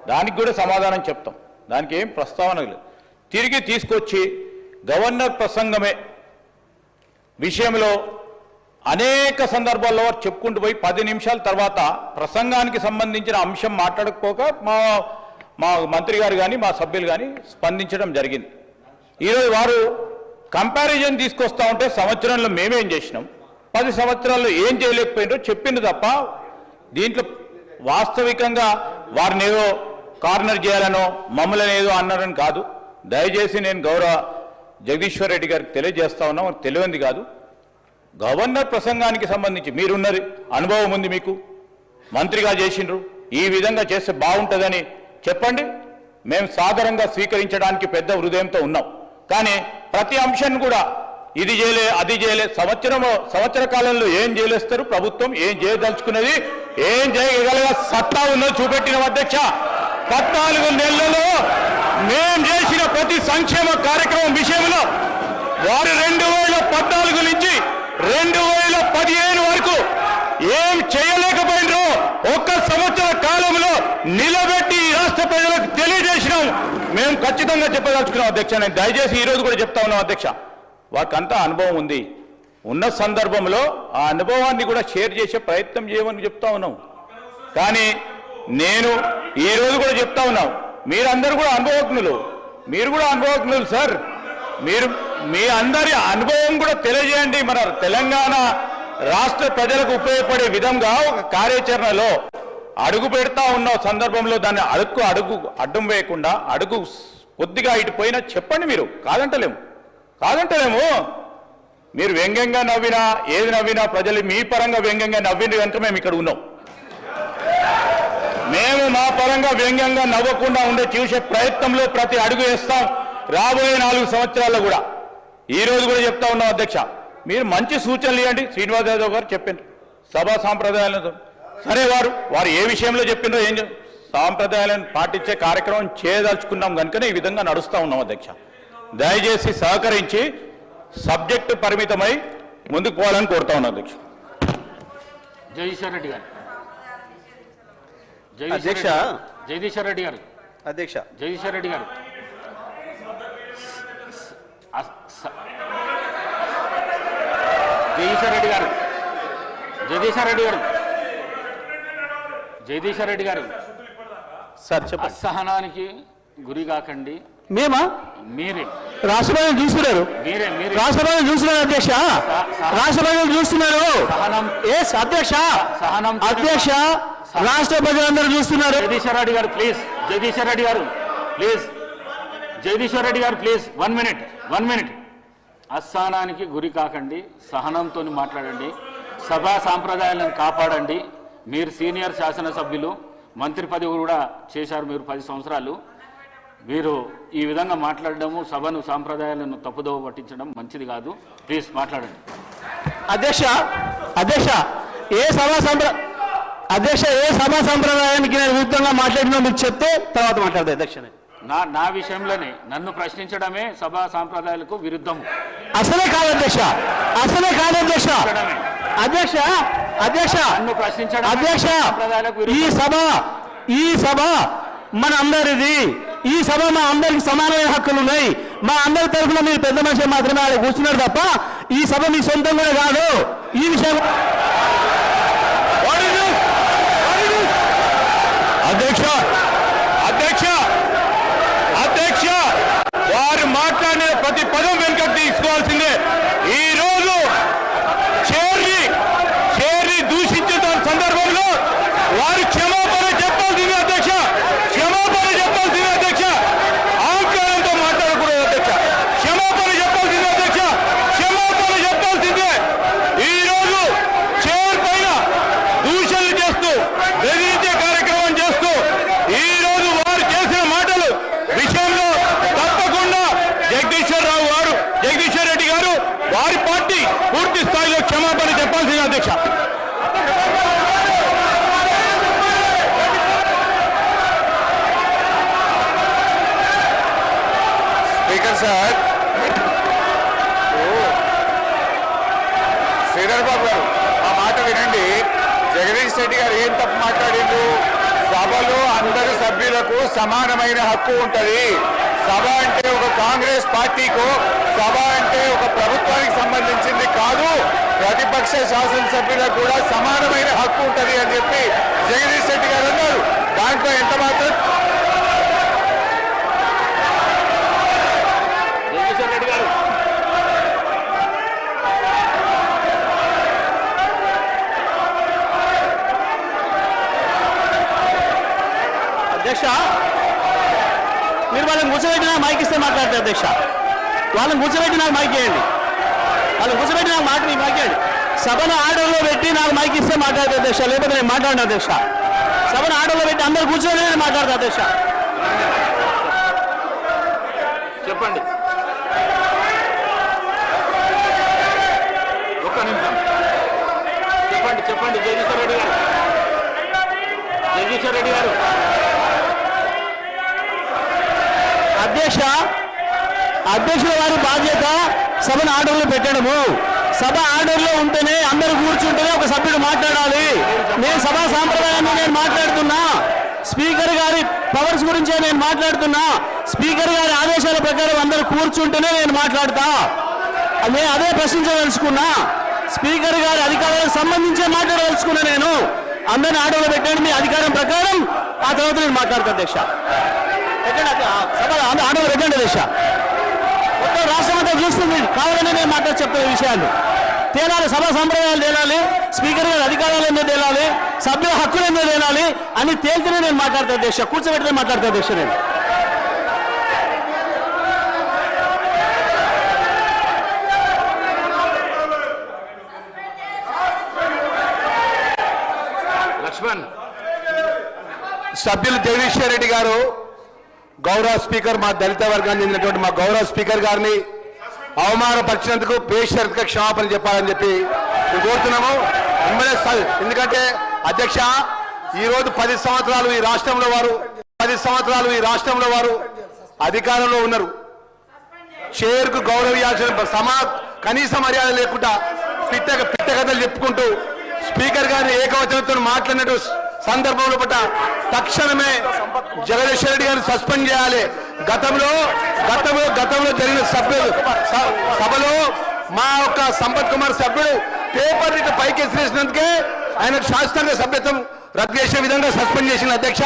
దానికి కూడా సమాధానం చెప్తాం, దానికి ఏం ప్రస్తావన లేదు. తిరిగి తీసుకొచ్చి గవర్నర్ ప్రసంగమే విషయంలో అనేక సందర్భాల్లో చెప్పుకుంటూ పోయి 10 నిమిషాల తర్వాత ప్రసంగానికి సంబంధించిన అంశం మాట్లాడకపోక మా మంత్రి గారు కానీ మా సభ్యులు కానీ స్పందించడం జరిగింది. ఈరోజు వారు కంపారిజన్ తీసుకొస్తా ఉంటే సంవత్సరంలో మేమేం చేసినాం, 10 సంవత్సరాల్లో ఏం చేయలేకపోయినారో చెప్పింది తప్ప దీంట్లో వాస్తవికంగా వారిని ఏదో కార్నర్ చేయాలనో మమ్మల్ని ఏదో అన్నారని కాదు. దయచేసి నేను గౌరవ జగదీశ్వర్ రెడ్డి గారికి తెలియజేస్తా ఉన్నాం, తెలియంది కాదు. గవర్నర్ ప్రసంగానికి సంబంధించి మీరున్నది అనుభవం ఉంది, మీకు మంత్రిగా చేసిండ్రు, ఈ విధంగా చేస్తే బాగుంటుందని చెప్పండి. మేము సాధారణంగా స్వీకరించడానికి పెద్ద హృదయంతో ఉన్నాం. కానీ ప్రతి అంశాన్ని కూడా ఇది చేయలే అది చేయలే, సంవత్సర కాలంలో ఏం చేయలేస్తారు, ప్రభుత్వం ఏం చేయదలుచుకున్నది, ఏం చేయగలిగే సత్తా ఉందో చూపెట్టిన అధ్యక్ష. 14 నెలలలో మేం చేసిన ప్రతి సంక్షేమ కార్యక్రమం విషయంలో వారు 2014 నుంచి 2015 వరకు ఏం చేయలేకపోయినరో ఒక్క సంవత్సర కాలంలో నిలబెట్టి రాష్ట్ర ప్రజలకు తెలియజేసినాం. మేము ఖచ్చితంగా చెప్పదలుచుకున్నాం అధ్యక్ష. నేను దయచేసి ఈరోజు కూడా చెప్తా ఉన్నాం అధ్యక్ష, వారికంతా అనుభవం ఉంది. ఉన్న సందర్భంలో ఆ అనుభవాన్ని కూడా షేర్ చేసే ప్రయత్నం చేయమని చెప్తా ఉన్నాం. కానీ నేను ఈరోజు కూడా చెప్తా ఉన్నాం, మీరందరూ కూడా అనుభవజ్ఞులు, మీరు కూడా అనుభవజ్ఞులు సార్. మీరు మీ అందరి అనుభవం కూడా తెలియజేయండి. మన తెలంగాణ రాష్ట్ర ప్రజలకు ఉపయోగపడే విధంగా ఒక కార్యాచరణలో అడుగు పెడతా ఉన్న సందర్భంలో దాన్ని అడుగు అడ్డం వేయకుండా అడుగు కొద్దిగా ఇటు పోయినా చెప్పండి. మీరు కాదంటలేము. మీరు వ్యంగ్యంగా నవ్వినా ఏది నవ్వినా ప్రజలు మీ పరంగా వ్యంగ్యంగా నవ్వింది కనుక మేము ఇక్కడ ఉన్నాం. మేము మా పరంగా వ్యంగ్యంగా నవ్వకుండా ఉండే చూసే ప్రయత్నంలో ప్రతి అడుగు వేస్తాం. రాబోయే 4 సంవత్సరాల్లో కూడా ఈ రోజు కూడా చెప్తా ఉన్నాం అధ్యక్ష, మీరు మంచి సూచనలు ఇవ్వండి. శ్రీనివాస్ యాదవ్ గారు చెప్పిండ్రు సభా సాంప్రదాయాలను, సరే వారు ఏ విషయంలో చెప్పిండ్రో ఏం సాంప్రదాయాలను పాటించే కార్యక్రమం చేయదలుచుకున్నాం కనుకనే ఈ విధంగా నడుస్తూ ఉన్నాం అధ్యక్ష. దయచేసి సహకరించి సబ్జెక్టు పరిమితమై ముందుకు పోవాలని కోరుతా ఉన్నాం అధ్యక్ష. జగదీశ్వర్ రెడ్డి గారు అధ్యక్ష. జగదీశ్వర్ రెడ్డి గారు అధ్యక్ష. జగదీశ్వర్ రెడ్డి గారు జగదీశ్వర్ రెడ్డి గారు జగదీశ్వర్ రెడ్డి గారు జగదీశ్వర్ రెడ్డి గారు సార్ చెప్పండి. అసహనానికి గురి కాకండి. మేమా? మీరే రాష్ట్రపతిని చూస్తున్నారు, రాష్ట్రపతిని చూస్తున్నారు అధ్యక్ష, రాష్ట్రపతిని చూస్తున్నారు. అధ్యక్ష అధ్యక్ష రాష్ట్ర ప్రజలందరూ చూస్తున్నారు. జగదీశ్వర్ రెడ్డి గారు ప్లీజ్, జగదీశ్వర్ రెడ్డి గారు ప్లీజ్, జగదీశ్వర్ రెడ్డి గారు ప్లీజ్ 1 మినిట్. అసహనానికి గురి కాకండి, సహనంతో మాట్లాడండి, సభా సాంప్రదాయాలను కాపాడండి. మీరు సీనియర్ శాసనసభ్యులు, మంత్రి పదవి కూడా చేశారు మీరు 10 సంవత్సరాలు. మీరు ఈ విధంగా మాట్లాడడము సభను సాంప్రదాయాలను తప్పుదోవ పట్టించడం మంచిది కాదు. ప్లీజ్ మాట్లాడండి అధ్యక్ష. అధ్యక్ష ఏ సభా సంప్రదాయానికి నేను విరుద్ధంగా మాట్లాడినా మీరు చెప్తే తర్వాత మాట్లాడదు అధ్యక్ష. నా విషయంలోనే నన్ను ప్రశ్నించడమే సభా సాంప్రదాయాలకు విరుద్ధం. అసలే కాదు అధ్యక్ష, అసలే కాదు అధ్యక్ష. అధ్యక్ష అధ్యక్ష నన్ను ప్రశ్నించడం అధ్యక్ష, ఈ సభ మన అందరిది. ఈ సభ మా అందరికి సమానమైన హక్కులు ఉన్నాయి. మా అందరి తరఫున మీరు పెద్ద మనిషి మాత్రమే ఆడ కూర్చున్నారు తప్ప ఈ సభ మీ సొంతం కూడా కాదు. ఈ విషయం అధ్యక్ష అధ్యక్ష అధ్యక్ష వారు మాట్లాడిన ప్రతి పదం వెనుకకు తీసుకోవాల్సిందే. ఈ రోజు చేర్ని దూషించిన సందర్భంలో వారు క్షమాపణ చెప్పాల్సిందే అధ్యక్ష, క్షమాపణ చెప్పాల్సిందే అధ్యక్ష. ఆంకారంతో మాట్లాడకూడదు అధ్యక్ష, క్షమాపణ చెప్పాల్సిందే అధ్యక్ష, క్షమాపణ చెప్పాల్సిందే. ఈ రోజు చేర్ పైన దూషణలు చేస్తూ బెదిరించే కార్యక్రమం చేస్తూ ఈ రోజు వారు చేసిన మాటలు విషయంలో తప్పకుండా జగదీశ్వర్ రెడ్డి గారు వారి పార్టీ పూర్తి స్థాయిలో క్షమాపణ చెప్పాల్సింది అధ్యక్ష. స్పీకర్ సార్, శ్రీధర్ బాబు గారు ఆ మాట వినండి. జగదీష్ రెడ్డి గారు ఏం తప్పు మాట్లాడిండు? సభలో అందరు సభ్యులు సభ్యులకు సమానమైన హక్కు ఉంటది. సభ అంటే ఒక కాంగ్రెస్ పార్టీకో, సభ అంటే ఒక ప్రభుత్వానికి సంబంధించింది కాదు. ప్రతిపక్ష శాసనసభ్యులకు కూడా సమానమైన హక్కు ఉంటది అని చెప్పి జగదీష్ రెడ్డి గారు అన్నారు. దాంట్లో ఎంత మాత్రం జగదీశ్వర్ రెడ్డి గారు అధ్యక్ష, మీరు వాళ్ళని కూర్చోబెట్టి నాకు మైక్ ఇస్తే మాట్లాడతారు అధ్యక్ష. వాళ్ళని కూర్చోబెట్టి నాకు మైక్ ఇవ్వండి. వాళ్ళని కూర్చోబెట్టి నాకు మైక్ ఇవ్వండి. సభను ఆర్డర్లో పెట్టి నాకు మైక్ ఇస్తే మాట్లాడతారు అధ్యక్ష, లేకపోతే నేను మాట్లాడిన అధ్యక్ష. సభను ఆర్డర్లో పెట్టి అందరు కూర్చోబెట్టి నేను మాట్లాడతా అధ్యక్ష. చెప్పండి. ఒక్క నిమిషం చెప్పండి. చెప్పండి జగదీశ్వర్ రెడ్డి గారు. జగదీశ్వర్ రెడ్డి గారు. అధ్యక్షుల వారి బాధ్యత సభను ఆర్డర్లో పెట్టడము. సభ ఆర్డర్లో ఉంటేనే అందరూ కూర్చుంటేనే ఒక సభ్యుడు మాట్లాడాలి. నేను సభా సాంప్రదాయాన్ని నేను మాట్లాడుతున్నా. స్పీకర్ గారి పవర్స్ గురించే నేను మాట్లాడుతున్నా. స్పీకర్ గారి ఆదేశాల ప్రకారం అందరూ కూర్చుంటేనే నేను మాట్లాడతా. నేను అదే ప్రశ్నించదలుచుకున్నా. స్పీకర్ గారి అధికారాలకు సంబంధించే మాట్లాడదలుచుకున్నా. నేను అందరిని ఆర్డర్లో పెట్టండి మీ అధికారం ప్రకారం, ఆ తర్వాత నేను మాట్లాడతా అధ్యక్ష. సభ ఆర్డర్ పెట్టండి అధ్యక్ష. మొత్తం రాష్ట్రం అంతా చూస్తుంది. కావాలని నేను మాట్లాడి చెప్తున్న విషయాలు తేలాలి. సభా సంప్రదాయాలు తేలాలి. స్పీకర్ గారి అధికారాలు ఏందో తేలాలి. సభ్యుల హక్కులు ఏందో తేలాలి అని తేల్తేనే నేను మాట్లాడతా అధ్యక్ష. కూర్చోబెడితే మాట్లాడతా అధ్యక్ష. నేను లక్ష్మణ్ సభ్యులు జగదీశ్వర్ రెడ్డి గారు గౌరవ స్పీకర్, మా దళిత వర్గానికి చెందినటువంటి మా గౌరవ స్పీకర్ గారిని అవమానపరిచినందుకు బేషరతుగా క్షమాపణ చెప్పాలని చెప్పి మేము కోరుతున్నాము. ఎందుకంటే అధ్యక్ష, ఈరోజు 10 సంవత్సరాలు ఈ రాష్ట్రంలో వారు అధికారంలో ఉన్నారు. షేర్కు గౌరవించాల్సిన కనీస మర్యాద లేకుండా పిట్ట కథలు చెప్పుకుంటూ స్పీకర్ గారిని ఏకవచనంతో మాట్లాడినట్టు సందర్భంలో పట్ల తక్షణమే జగదీశ్వర్ రెడ్డి గారిని సస్పెండ్ చేయాలి. గతంలో జరిగిన సభలో మా యొక్క సంపత్ కుమార్ సభ్యుడు పేపర్ పైకి ఎసిరేసినందుకే ఆయనకు శాశ్వతంగా సభ్యత్వం రద్దు చేసే విధంగా సస్పెండ్ చేసిన అధ్యక్ష.